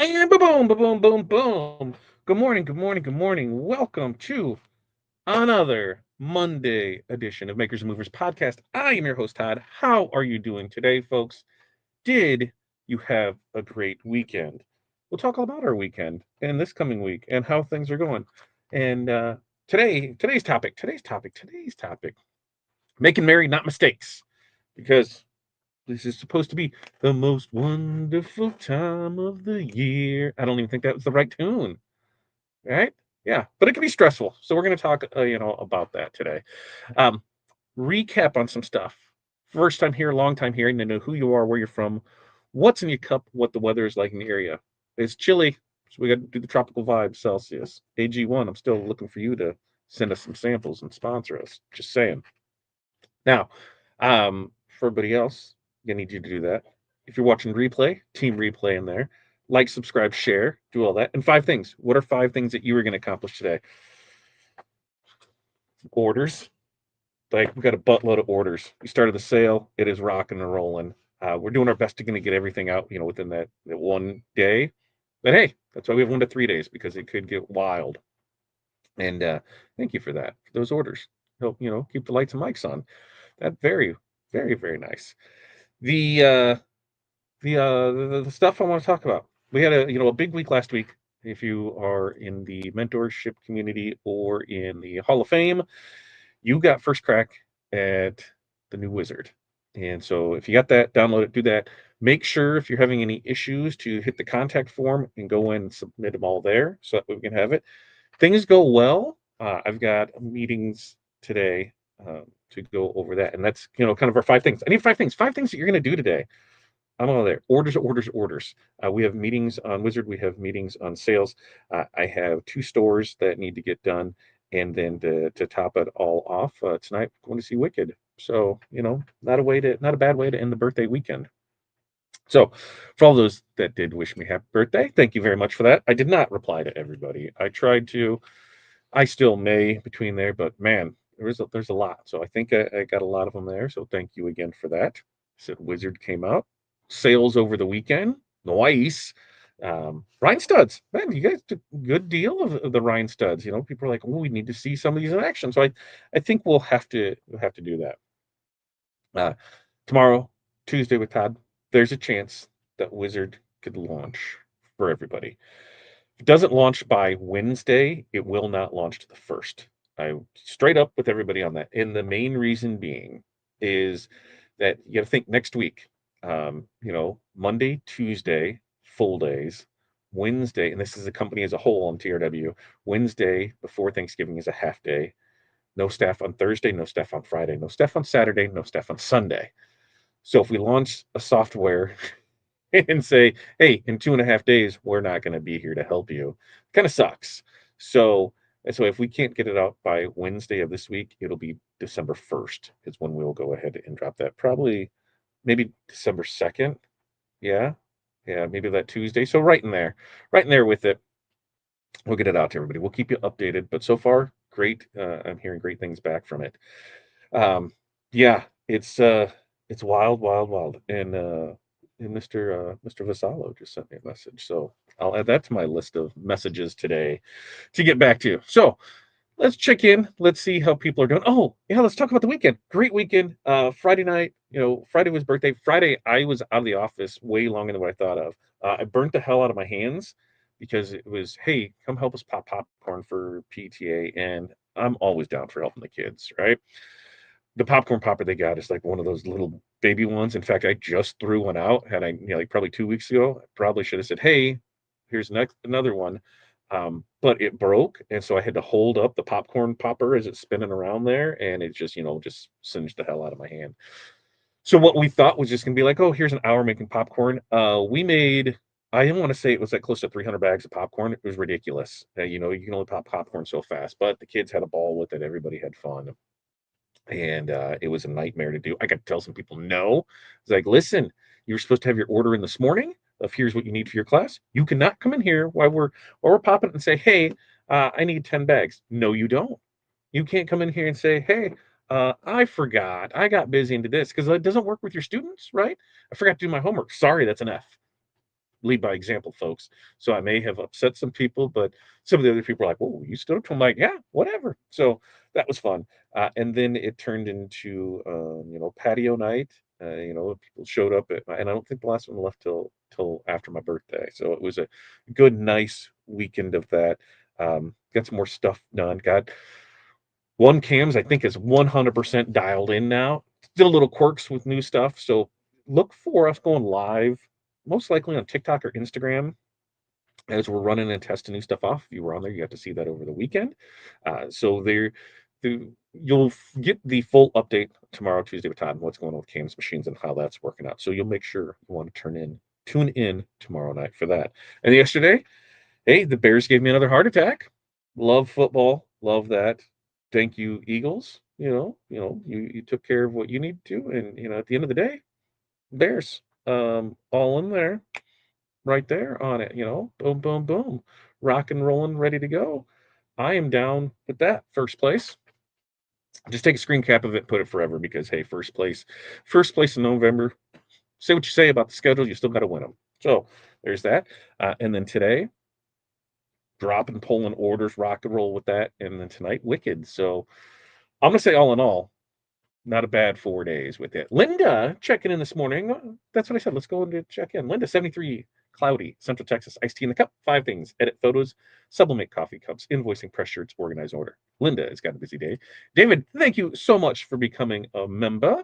And boom, boom, boom, boom, boom. Good morning, good morning, good morning. Welcome to another Monday edition of Makers and Movers podcast. I am your host, Todd. How are you doing today, folks? Did you have a great weekend? We'll talk all about our weekend and this coming week and how things are going. And today's topic, making merry, not mistakes. Because this is supposed to be the most wonderful time of the year. I don't even think that was the right tune, right? Yeah, but it can be stressful. So we're going to talk, about that today. Um, Recap on some stuff. First time here, long time here, and to know who you are, where you're from, what's in your cup, what the weather is like in the area. It's chilly, so we got to do the tropical vibe Celsius. AG1, I'm still looking for you to send us some samples and sponsor us. Just saying. Now, for everybody else, I need you to do that. If you're watching replay, team replay in there. Like, subscribe, share, do all that. And five things. What are five things that you were going to accomplish today? Orders. Like, we got a buttload of orders. We started the sale. It is rocking and rolling. We're doing our best to going to get everything out, within that one day. But hey, that's why we have 1 to 3 days because it could get wild. And thank you for that. For those orders help, keep the lights and mics on. That very, very, very nice. The the stuff I want to talk about. We had a big week last week. If you are in the mentorship community or in the Hall of Fame, you got first crack at the new wizard. And so if you got that, download it, do that. Make sure if you're having any issues to hit the contact form and go in and submit them all there so that we can have it. Things go well. I've got meetings today to go over that. And that's, kind of our five things. I need five things that you're going to do today. I'm all there. Orders, orders, orders. We have meetings on Wizard. We have meetings on sales. I have two stores that need to get done. And then to top it all off, tonight, I'm going to see Wicked. So, not a bad way to end the birthday weekend. So, for all those that did wish me happy birthday, thank you very much for that. I did not reply to everybody. I tried to. I still may between there, but man, there's a lot. So I think I got a lot of them there. So thank you again for that. Said Wizard came out. Sales over the weekend. Nice. Rhinestones. Man, you guys did a good deal of the Rhinestones. People are like, oh, we need to see some of these in action. So I think we'll have to do that. Uh, Tomorrow, Tuesday with Todd, there's a chance that Wizard could launch for everybody. If it doesn't launch by Wednesday, it will not launch to the first. I straight up with everybody on that. And the main reason being is that you got to think next week. Monday, Tuesday, full days. Wednesday, and this is a company as a whole on TRW. Wednesday before Thanksgiving is a half day. No staff on Thursday, no staff on Friday, no staff on Saturday, no staff on Sunday. So if we launch a software and say, hey, in 2.5 days, we're not going to be here to help you, kind of sucks. So if we can't get it out by Wednesday of this week, it'll be December 1st is when we'll go ahead and drop that. Probably maybe December 2nd. Yeah. Yeah, maybe that Tuesday. So right in there with it. We'll get it out to everybody. We'll keep you updated. But so far, great. I'm hearing great things back from it. Um, yeah, it's wild, wild, wild. And Mr. Vassallo just sent me a message. So I'll add that to my list of messages today to get back to. So let's check in. Let's see how people are doing. Oh, yeah, let's talk about the weekend. Great weekend. Friday night, Friday was birthday. Friday, I was out of the office way longer than what I thought of. I burnt the hell out of my hands because it was, hey, come help us pop popcorn for PTA. And I'm always down for helping the kids, right? The popcorn popper they got is like one of those little baby ones. In fact, I just threw one out. Had I, like probably 2 weeks ago, I probably should have said, "Hey, here's another one," but it broke, and so I had to hold up the popcorn popper as it's spinning around there, and it just singed the hell out of my hand. So what we thought was just gonna be like, "Oh, here's an hour making popcorn." We made. I didn't want to say it was like close to 300 bags of popcorn. It was ridiculous. You can only pop popcorn so fast, but the kids had a ball with it. Everybody had fun and it was a nightmare to do. I got to tell some people no. It's like, listen, you were supposed to have your order in this morning of here's what you need for your class. You cannot come in here while we're popping and say, hey, I need 10 bags. No, you don't. You can't come in here and say, hey, I forgot. I got busy into this because it doesn't work with your students, right? I forgot to do my homework. Sorry, that's an F. lead by example, folks. So I may have upset some people, but some of the other people are like, "Oh, you stood up to him," like, yeah, whatever. So that was fun. And then it turned into, patio night. People showed up and I don't think the last one left till after my birthday. So it was a good, nice weekend of that. Got some more stuff done. Got one cams, I think, is 100% dialed in now. Still little quirks with new stuff. So look for us going live, most likely on TikTok or Instagram as we're running and testing new stuff off. If you were on there, you got to see that over the weekend. So you'll get the full update tomorrow, Tuesday with Todd, and what's going on with Cam's machines and how that's working out. So you'll make sure you want to tune in tomorrow night for that. And yesterday, hey, the Bears gave me another heart attack. Love football, love that. Thank you, Eagles. You took care of what you need to, and at the end of the day, Bears, all in there right there on it, boom, boom, boom, rock and rolling, ready to go. I am down with that first place. Just take a screen cap of it, put it forever because hey, first place in November. Say what you say about the schedule, you still got to win them. So there's that. And then today, dropping, pulling orders, rock and roll with that. And then tonight, Wicked. So I'm gonna say all in all, not a bad 4 days with it. Linda checking in this morning. That's what I said. Let's go and check in. Linda, 73, cloudy, Central Texas. Iced tea in the cup. 5 things. Edit photos. Sublimate coffee cups. Invoicing press shirts. Organize order. Linda has got a busy day. David, thank you so much for becoming a member.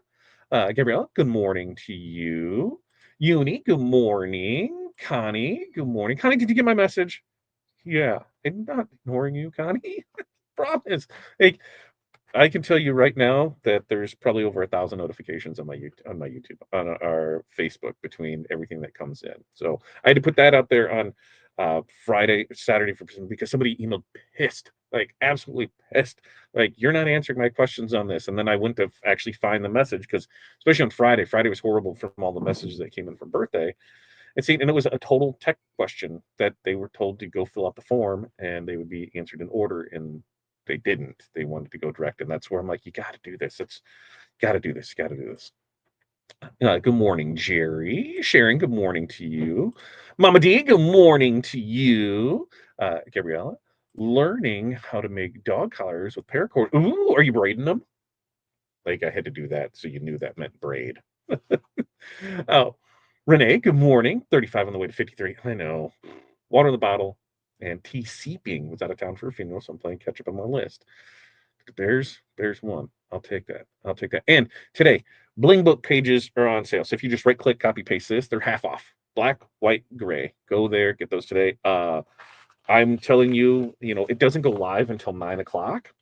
Gabriella, good morning to you. Uni, good morning. Connie, good morning. Connie, did you get my message? Yeah, I'm not ignoring you, Connie. Promise. Hey, I can tell you right now that there's probably over 1,000 notifications on my YouTube, on our Facebook between everything that comes in. So I had to put that out there on Friday, Saturday because somebody emailed pissed, like absolutely pissed, like you're not answering my questions on this. And then I went to actually find the message because especially on Friday, Friday was horrible from all the messages that came in from birthday. And it was a total tech question that they were told to go fill out the form and they would be answered in order, and they didn't. They wanted to go direct, and that's where I'm like, you got to do this. It's got to do this. Got to do this. Good morning, Jerry. Sharon, good morning to you. Mama D, good morning to you. Gabriella, learning how to make dog collars with paracord. Ooh, are you braiding them? Like I had to do that, so you knew that meant braid. Oh, Renee, good morning. 35 on the way to 53. I know. Water in the bottle and tea seeping was out of town for a funeral, so I'm playing catch up on my list. The Bears won. I'll take that. I'll take that. And today, Bling Book pages are on sale. So if you just right click, copy, paste this, they're half off. Black, white, gray. Go there, get those today. I'm telling you, it doesn't go live until 9 o'clock,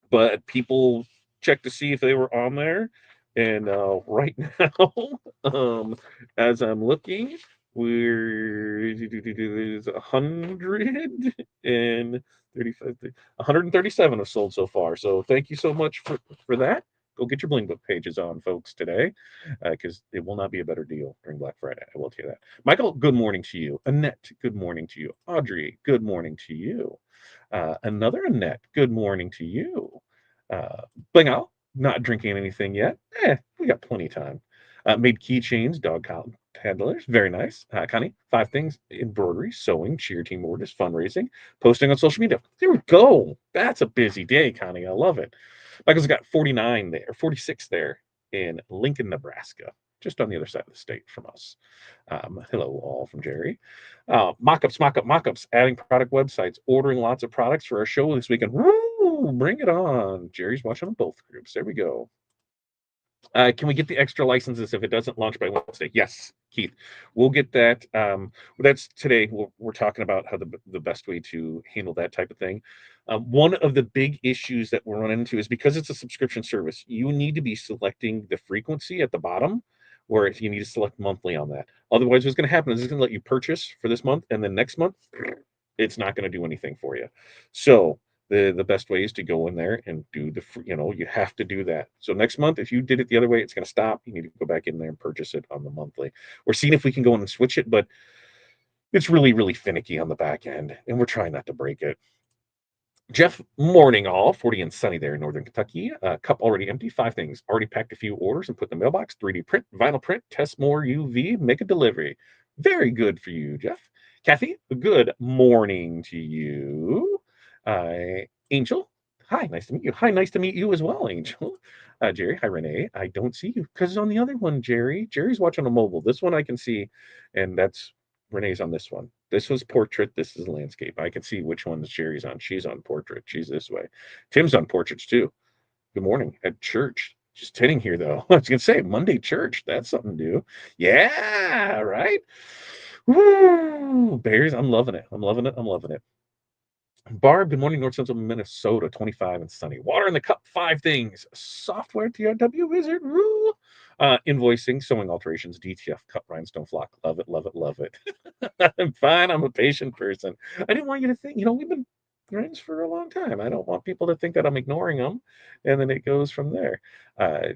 but people check to see if they were on there. And right now, as I'm looking, there's 137 have sold so far. So thank you so much for that. Go get your Bling Book pages on, folks, today, because it will not be a better deal during Black Friday. I will tell you that. Michael, good morning to you. Annette, good morning to you. Audrey, good morning to you. Another Annette, good morning to you. Bling out, not drinking anything yet. We got plenty of time. Made keychains, dog handlers, very nice. Connie, 5 things: embroidery, sewing, cheer team orders, fundraising, posting on social media. There we go. That's a busy day, Connie. I love it. Michael's got 49 there, 46 there in Lincoln, Nebraska, just on the other side of the state from us. Hello, all from Jerry. Mock-ups, adding product websites, ordering lots of products for our show this weekend. Woo! Bring it on. Jerry's watching on both groups. There we go. Can we get the extra licenses if it doesn't launch by Wednesday? Yes, Keith. We'll get that. That's today. We're talking about how the best way to handle that type of thing. One of the big issues that we're running into is because it's a subscription service, you need to be selecting the frequency at the bottom, where if you need to select monthly on that. Otherwise, what's going to happen is it's going to let you purchase for this month, and then next month, it's not going to do anything for you. So the best way is to go in there and do you have to do that. So next month, if you did it the other way, it's going to stop. You need to go back in there and purchase it on the monthly. We're seeing if we can go in and switch it, but it's really, really finicky on the back end, and we're trying not to break it. Jeff, morning all, 40 and sunny there in Northern Kentucky. Cup already empty. 5 things. Already packed a few orders and put in the mailbox. 3D print, vinyl print, test more UV, make a delivery. Very good for you, Jeff. Kathy, good morning to you. Angel, hi, nice to meet you. Hi, nice to meet you as well, Angel. Jerry, hi, Renee. I don't see you because on the other one, Jerry's watching a mobile. This one I can see, and that's Renee's on this one. This was portrait. This is landscape. I can see which one Jerry's on. She's on portrait. She's this way. Tim's on portraits too. Good morning at church. Just sitting here though. I was gonna say Monday church. That's something to do. Yeah, right. Woo! Bears. I'm loving it. I'm loving it. I'm loving it. Barb, good morning, North Central Minnesota, 25 and sunny. Water in the cup, five things. Software, TRW wizard, woo. Invoicing, sewing alterations, DTF, cut rhinestone flock. Love it, love it, love it. I'm fine. I'm a patient person. I didn't want you to think, we've been friends for a long time. I don't want people to think that I'm ignoring them. And then it goes from there. Uh,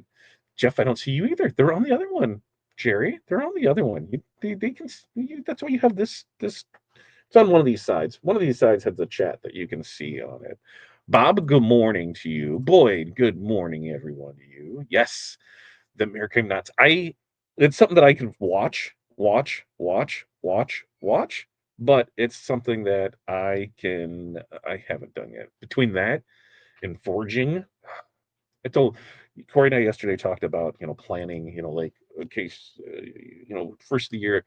Jeff, I don't see you either. They're on the other one. Jerry, they're on the other one. They can. That's why you have this it's on one of these sides. One of these sides has a chat that you can see on it. Bob, good morning to you. Boyd, good morning, everyone to you. Yes, the Mirror Cream Nuts. It's something that I can watch, but it's something that I haven't done yet. Between that and forging, I told Corey and I yesterday talked about, planning, like in case, first of the year,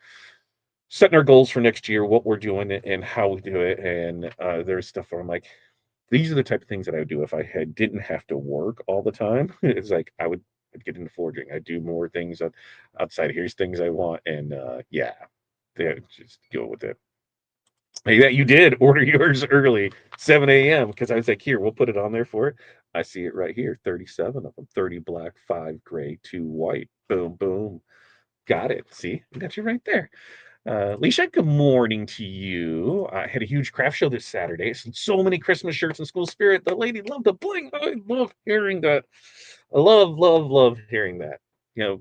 setting our goals for next year, what we're doing and how we do it. And there's stuff where I'm like, these are the type of things that I would do if didn't have to work all the time. It's like I'd get into forging. I'd do more things outside. Here's things I want, and yeah, just go with it. Hey, that you did order yours early, 7 a.m. because I was like, here, we'll put it on there for it. I see it right here, 37 of them, 30 black, 5 gray, 2 white. Boom, boom. Got it. See, I got you right there. Leisha, good morning to you. I had a huge craft show this Saturday. So many Christmas shirts and school spirit. The lady loved the bling. I love hearing that. I love hearing that.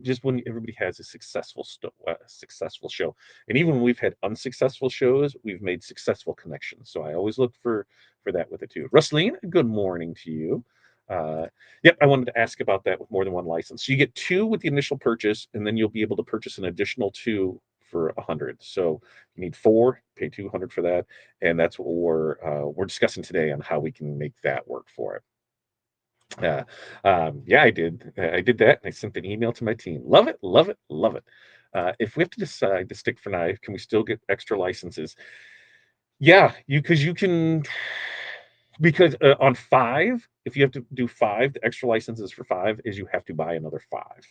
Just when everybody has a successful show, and even when we've had unsuccessful shows, we've made successful connections. So I always look for that with it too. Rusleen, good morning to you. Yep, I wanted to ask about that with more than one license. So you get two with the initial purchase, and then you'll be able to purchase an additional two for 100. So you need four, pay 200 for that, and that's what we're discussing today on how we can make that work for it. Yeah, I did that, and I sent an email to my team. Love it, love it, love it. If we have to decide to stick for knife, can we still get extra licenses? Yeah, you can because on five, if you have to do five, the extra licenses for five is you have to buy another five.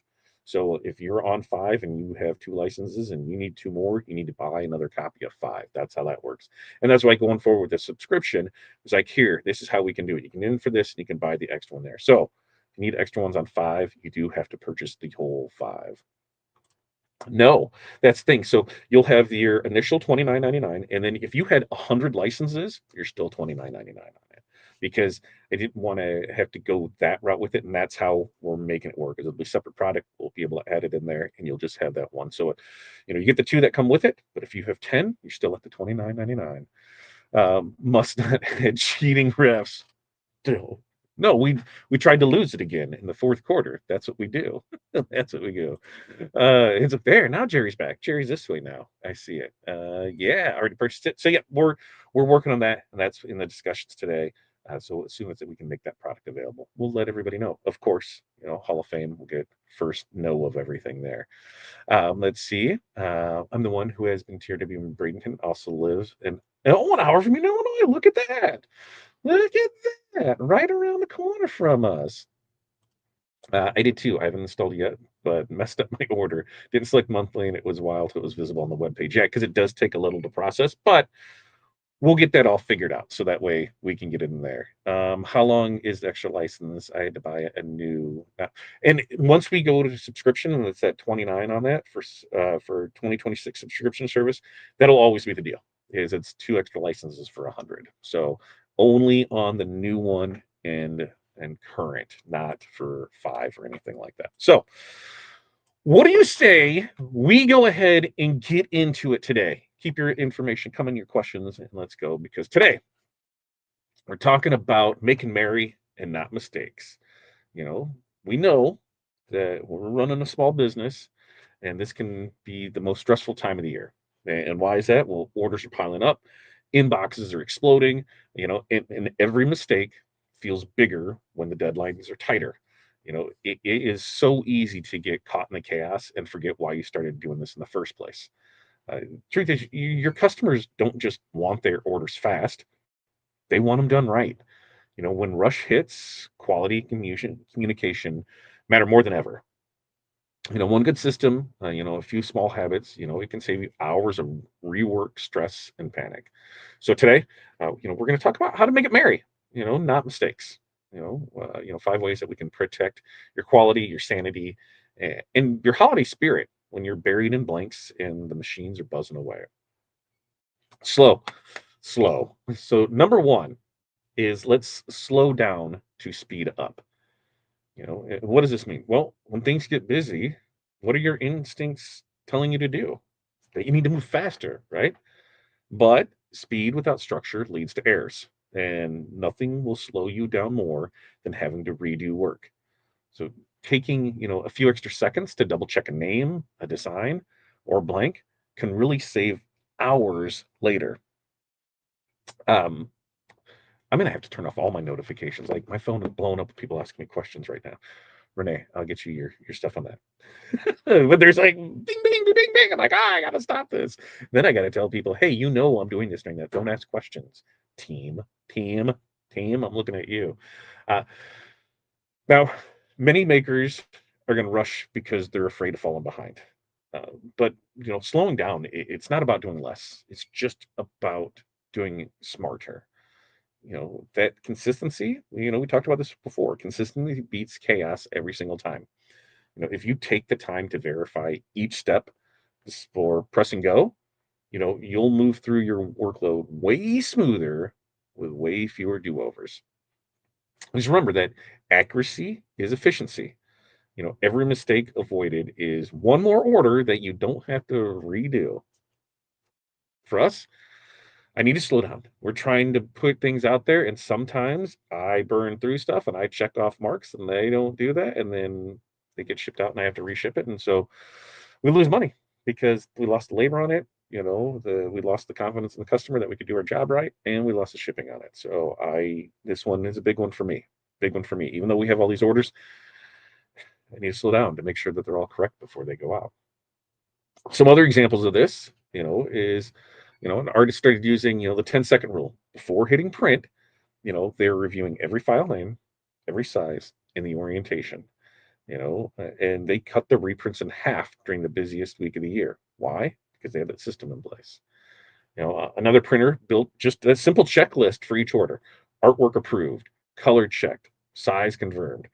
So if you're on five and you have two licenses and you need two more, you need to buy another copy of five. That's how that works. And that's why going forward with the subscription, it's like, here, this is how we can do it. You can in for this and you can buy the extra one there. So if you need extra ones on five, you do have to purchase the whole five. No, that's the thing. So you'll have your initial 29.99, and then if you had 100 licenses, you're still 29.99 on it because I didn't want to have to go that route with it, and that's how we're making it work. It'll be a separate product. We'll be able to add it in there, and you'll just have that one. So you get the two that come with it, but if you have 10, you're still at the 29.99. Must not add cheating refs. Still. No, we tried to lose it again in the fourth quarter. That's what we do. That's what we do. It's a bear. Now Jerry's back. Jerry's this way now. I see it. Yeah, already purchased it. So yeah, we're working on that, and that's in the discussions today. So as soon as we can make that product available, we'll let everybody know. Of course, Hall of Fame will get first know of everything there. Let's see. I'm the one who has been TRW in Bradenton, also lives in 1 hour from Illinois. Look at that. Look at that. Right around the corner from us. I did too. I haven't installed it yet, but messed up my order. Didn't select monthly, and it was wild till it was visible on the webpage. Yeah, because it does take a little to process, but we'll get that all figured out so that way we can get it in there. How long is the extra license? I had to buy a new, and once we go to subscription, and it's at 29 on that for 2026 subscription service, that'll always be the deal. Is it's two extra licenses for 100. So only on the new one and current, not for five or anything like that. So what do you say we go ahead and get into it today? Keep your information coming, your questions, and let's go because today we're talking about making merry and not mistakes. You know, we know that we're running a small business and this can be the most stressful time of the year. And why is that? Well, orders are piling up, inboxes are exploding, and every mistake feels bigger when the deadlines are tighter. It is so easy to get caught in the chaos and forget why you started doing this in the first place. Truth is, your customers don't just want their orders fast, they want them done right. When rush hits, quality communication matter more than ever. One good system, a few small habits, it can save you hours of rework, stress, and panic. So today, we're going to talk about how to make it merry, not mistakes. 5 ways that we can protect your quality, your sanity, and your holiday spirit when you're buried in blanks and the machines are buzzing away. Slow, slow. So number one is let's slow down to speed up. What does this mean? Well, when things get busy, what are your instincts telling you to do? That you need to move faster, right? But speed without structure leads to errors, and nothing will slow you down more than having to redo work. So taking, a few extra seconds to double check a name, a design, or blank can really save hours later. Um, I'm gonna have to turn off all my notifications. Like my phone is blowing up with people asking me questions right now. Renee, I'll get you your stuff on that. But there's like bing, bing, bing, bing, bing. I'm like, I gotta stop this. Then I gotta tell people, hey, I'm doing this during that. Don't ask questions. Team, team, team. I'm looking at you. Uh, Now, many makers are gonna rush because they're afraid of falling behind. But slowing down, it's not about doing less. It's just about doing smarter. That consistency. We talked about this before. Consistency beats chaos every single time. If you take the time to verify each step for press and go, you'll move through your workload way smoother with way fewer do-overs. Just remember that accuracy is efficiency. Every mistake avoided is one more order that you don't have to redo. For us, I need to slow down. We're trying to put things out there, and sometimes I burn through stuff and I check off marks, and they don't do that, and then they get shipped out, and I have to reship it, and so we lose money because we lost the labor on it. We lost the confidence in the customer that we could do our job right, and we lost the shipping on it. So this one is a big one for me. Big one for me. Even though we have all these orders, I need to slow down to make sure that they're all correct before they go out. Some other examples of this, is an artist started using the 10-second rule before hitting print. They're reviewing every file name, every size, and the orientation. And they cut the reprints in half during the busiest week of the year. Why? Because they had that system in place. Another printer built just a simple checklist for each order: artwork approved, color checked, size confirmed,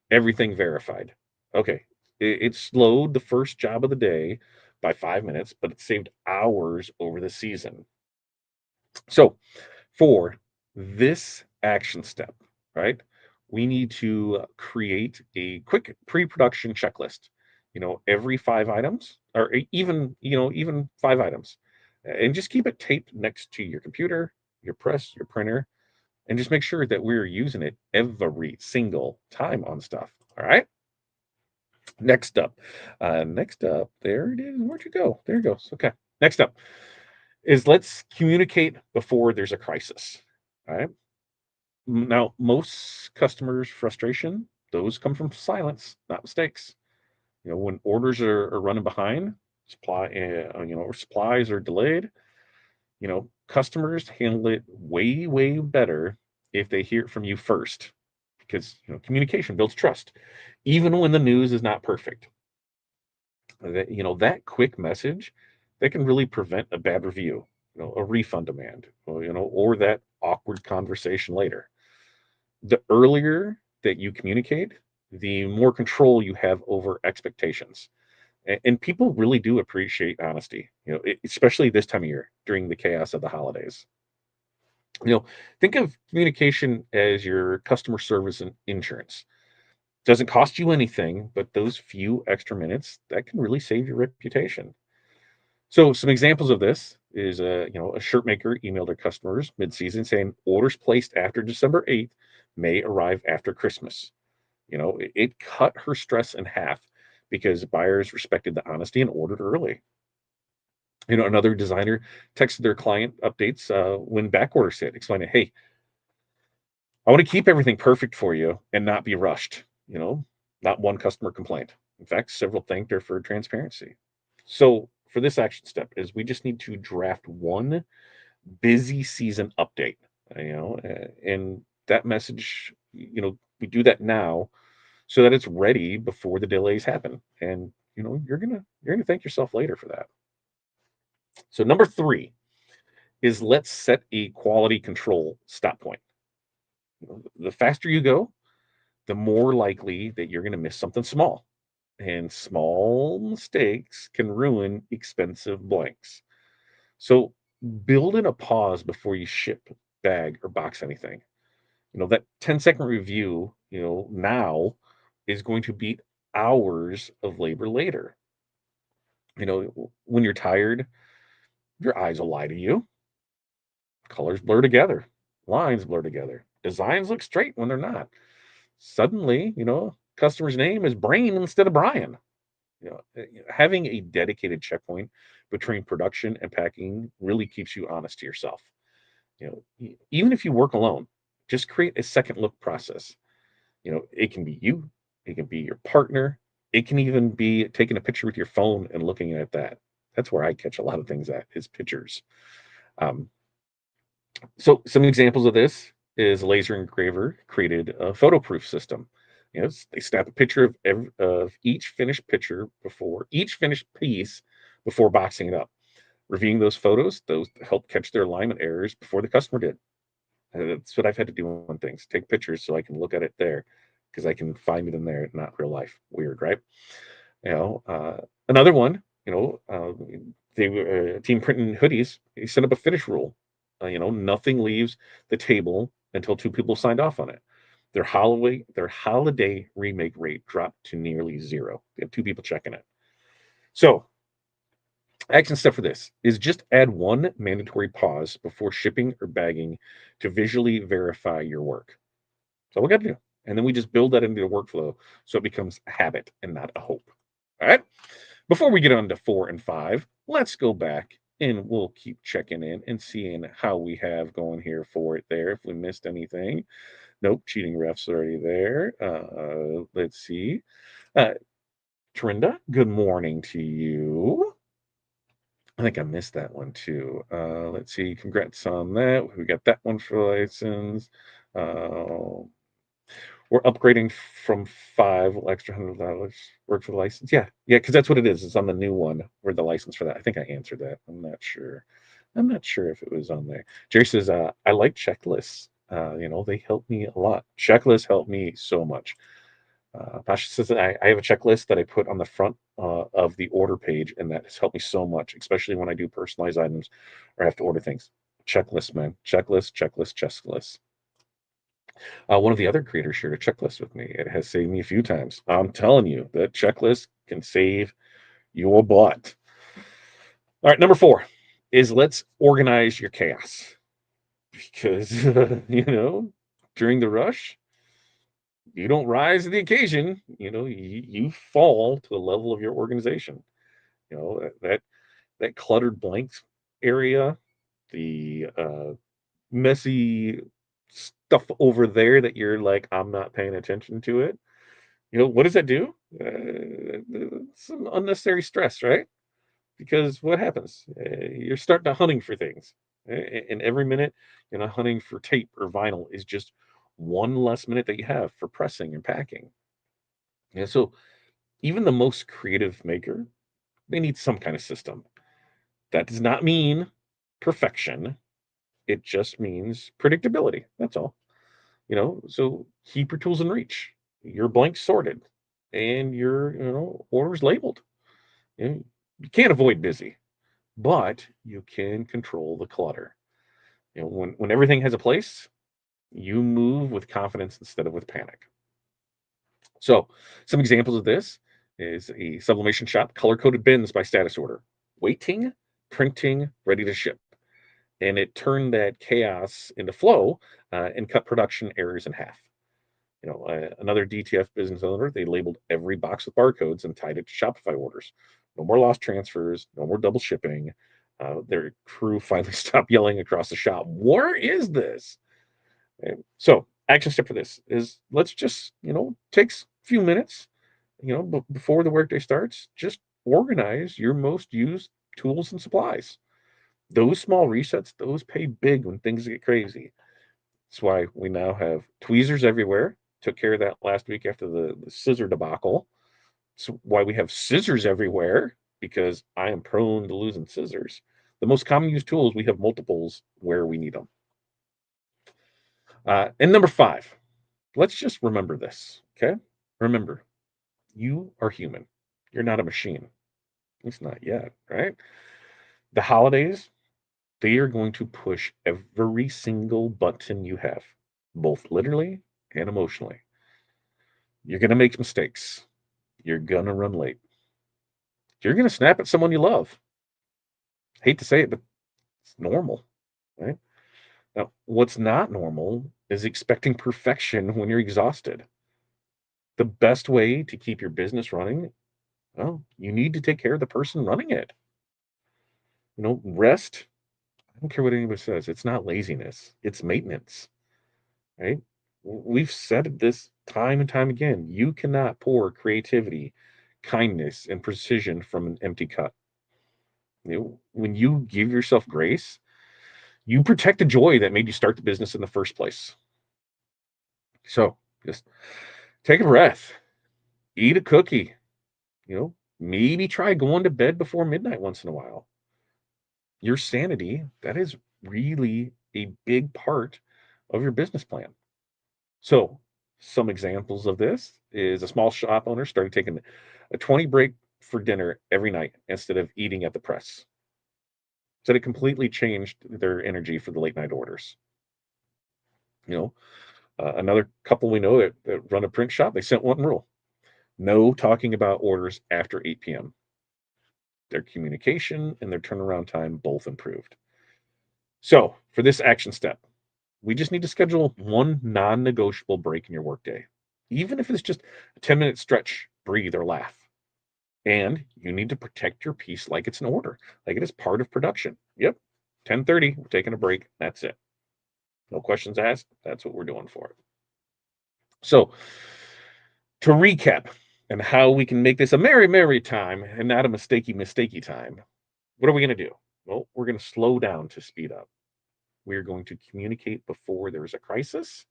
everything verified. Okay, it slowed the first job of the day by 5 minutes, but it saved hours over the season. So, for this action step, right, we need to create a quick pre-production checklist. Every 5 items, or even 5 items, and just keep it taped next to your computer, your press, your printer, and just make sure that we're using it every single time on stuff. All right. Next up, there it is. Where'd you go? There it goes. Okay. Next up is let's communicate before there's a crisis. All right. Now, most customers' frustration, those come from silence, not mistakes. When orders are running behind, or supplies are delayed, customers handle it way, way better if they hear it from you first, because communication builds trust, even when the news is not perfect. That quick message that can really prevent a bad review, a refund demand, or that awkward conversation later. The earlier that you communicate, the more control you have over expectations. And people really do appreciate honesty, especially this time of year during the chaos of the holidays. You know, think of communication as your customer service and insurance. Doesn't cost you anything, but those few extra minutes that can really save your reputation. So some examples of this is a shirt maker emailed their customers mid-season saying orders placed after December 8th may arrive after Christmas. It cut her stress in half because buyers respected the honesty and ordered early. Another designer texted their client updates when back orders hit, explaining, "Hey, I want to keep everything perfect for you and not be rushed." Not one customer complained. In fact, several thanked her for transparency. So for this action step is we just need to draft one busy season update, and that message, we do that now so that it's ready before the delays happen. And you're gonna thank yourself later for that. So number three is let's set a quality control stop point. The faster you go, the more likely that you're going to miss something small. And small mistakes can ruin expensive blanks. So build in a pause before you ship, bag, or box anything. That 10-second review, now is going to beat hours of labor later. When you're tired, your eyes will lie to you. Colors blur together, lines blur together, designs look straight when they're not. Suddenly, customer's name is Brain instead of Brian. Having a dedicated checkpoint between production and packing really keeps you honest to yourself. Even if you work alone, just create a second look process. It can be you, it can be your partner, it can even be taking a picture with your phone and looking at that. That's where I catch a lot of things at is pictures. Um, So some examples of this is a laser engraver created a photo proof system. They snap a picture of each finished picture before each finished piece before boxing it up. Reviewing those photos, those help catch their alignment errors before the customer did. That's what I've had to do on things. Take pictures so I can look at it there because I can find it in there, not real life. Weird, right? Another one, they were team printing hoodies. He set up a finish rule. Nothing leaves the table until two people signed off on it. Their holiday remake rate dropped to nearly zero. They have two people checking it. So, action step for this is just add one mandatory pause before shipping or bagging to visually verify your work. So we got to do. And then we just build that into the workflow so it becomes a habit and not a hope. All right. Before we get on to 4 and 5, let's go back and we'll keep checking in and seeing how we have going here for it there. If we missed anything, nope, cheating refs already there. Let's see. Uh, Trinda, good morning to you. I think I missed that one too. Let's see. Congrats on that. We got that one for license. Uh, we're upgrading from 5 extra $100 work for the license. Yeah, because that's what it is. It's on the new one where the license for that. I think I answered that. I'm not sure. I'm not sure if it was on there. Jerry says, I like checklists. They help me a lot. Checklists help me so much. Pasha says that I have a checklist that I put on the front of the order page, and that has helped me so much, especially when I do personalized items or have to order things. Checklist, man. Checklist. One of the other creators shared a checklist with me. It has saved me a few times. I'm telling you, that checklist can save your butt. All right, number 4 is let's organize your chaos because during the rush, you don't rise to the occasion. You fall to the level of your organization. That cluttered blanks area, the messy stuff over there that you're like, I'm not paying attention to it. What does that do? Some unnecessary stress, right? Because what happens? You're starting to hunting for things. And every minute, hunting for tape or vinyl is just one less minute that you have for pressing and packing. So even the most creative maker, they need some kind of system. That does not mean perfection. It just means predictability. That's all. So keep your tools in reach, your blanks sorted, and your orders labeled. You can't avoid busy, but you can control the clutter. When everything has a place, you move with confidence instead of with panic. So some examples of this is a sublimation shop, color coded bins by status order, waiting, printing, ready to ship. And it turned that chaos into flow and cut production errors in half. Another DTF business owner, they labeled every box with barcodes and tied it to Shopify orders. No more lost transfers, no more double shipping. Their crew finally stopped yelling across the shop, "Where is this?" And so, action step for this is let's just, takes a few minutes, before the workday starts, just organize your most used tools and supplies. Those small resets, those pay big when things get crazy. That's why we now have tweezers everywhere. Took care of that last week after the scissor debacle. So why we have scissors everywhere, because I am prone to losing scissors. The most common used tools, we have multiples where we need them. And number 5, let's just remember this, okay? Remember, you are human. You're not a machine. At least not yet, right? The holidays, they are going to push every single button you have, both literally and emotionally. You're going to make mistakes. You're going to run late. You're going to snap at someone you love. Hate to say it, but it's normal, right? Now, what's not normal is expecting perfection when you're exhausted. The best way to keep your business running, well, you need to take care of the person running it. Rest, I don't care what anybody says, it's not laziness, it's maintenance, right? We've said this time and time again. You cannot pour creativity, kindness, and precision from an empty cup. When you give yourself grace, you protect the joy that made you start the business in the first place. So just take a breath, eat a cookie, maybe try going to bed before midnight once in a while. Your sanity, that is really a big part of your business plan. So, some examples of this is a small shop owner started taking a 20 break for dinner every night instead of eating at the press. So it completely changed their energy for the late night orders. You know, Another couple we know that run a print shop, they sent one rule: no talking about orders after 8 p.m. Their communication and their turnaround time both improved. So, for this action step, we just need to schedule one non negotiable break in your workday, even if it's just a 10-minute stretch, breathe, or laugh. And you need to protect your peace like it's an order, like it is part of production. Yep, 10:30, we're taking a break. That's it. No questions asked. That's what we're doing for it. So, to recap and how we can make this a merry, merry time and not a mistakey time, what are we going to do? Well, we're going to slow down to speed up. We're going to communicate before there's a crisis.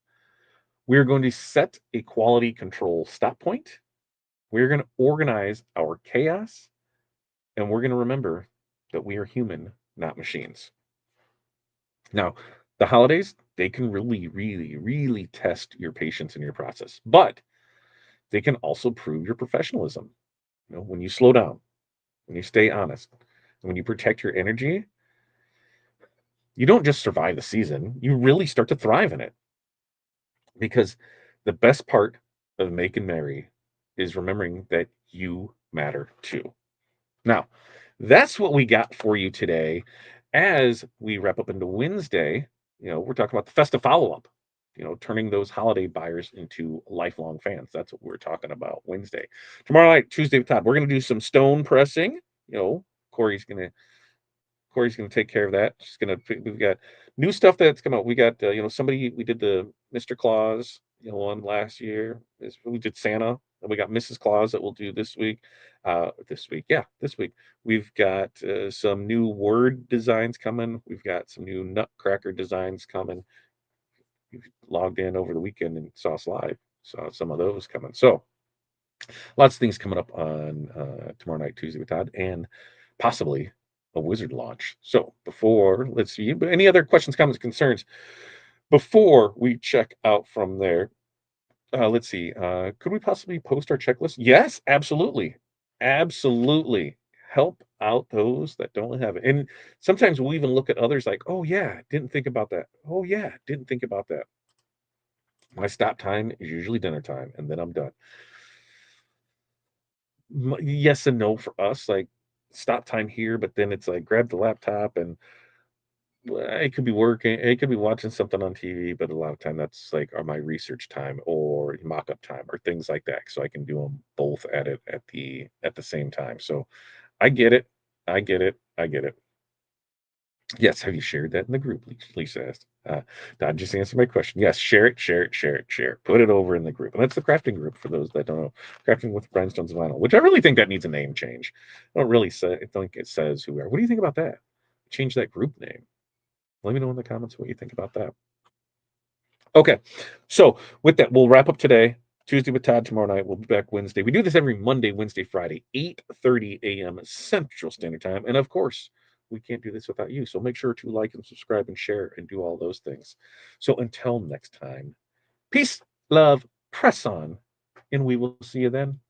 We're going to set a quality control stop point. We're going to organize our chaos. And we're going to remember that we are human, not machines. Now, the holidays, they can really, really, really test your patience and your process, but they can also prove your professionalism. When you slow down, when you stay honest, and when you protect your energy, you don't just survive the season, you really start to thrive in it. Because the best part of making merry is remembering that you matter too. Now, that's what we got for you today. As we wrap up into Wednesday, we're talking about the festive follow up, turning those holiday buyers into lifelong fans. That's what we're talking about Wednesday. Tomorrow night, Tuesday with Todd, we're going to do some stone pressing. Corey's going to Corey's going to take care of that. We've got new stuff that's come out. We got, we did the Mr. Claus, one last year. We did Santa, and we got Mrs. Claus that we'll do this week. This week. We've got some new word designs coming. We've got some new nutcracker designs coming. You logged in over the weekend and saw us live. Saw some of those coming. So lots of things coming up on tomorrow night, Tuesday with Todd, and possibly a wizard launch. So let's see, but any other questions, comments, concerns before we check out from there? Let's see. Could we possibly post our checklist? Yes, absolutely. Absolutely. Help out those that don't have it. And sometimes we'll even look at others like, oh, yeah, didn't think about that. Oh, yeah, didn't think about that. My stop time is usually dinner time, and then I'm done. Yes and no for us. Like, stop time here, but then it's like grab the laptop and it could be working, it could be watching something on TV, but a lot of time that's like my research time or mock-up time or things like that. So I can do them both at the same time. So I get it. I get it. I get it. Yes, have you shared that in the group? Lisa asked. Don just answered my question. Yes, share it, share it, share it, share it. Put it over in the group. And that's the crafting group for those that don't know. Crafting with Rhinestones Vinyl, which I really think that needs a name change. I don't really say, I think it says who we are. What do you think about that? Change that group name. Let me know in the comments what you think about that. Okay, so with that, we'll wrap up today. Tuesday with Todd tomorrow night. We'll be back Wednesday. We do this every Monday, Wednesday, Friday, 8:30 a.m. Central Standard Time. And of course, we can't do this without you. So make sure to like and subscribe and share and do all those things. So until next time, peace, love, press on, and we will see you then.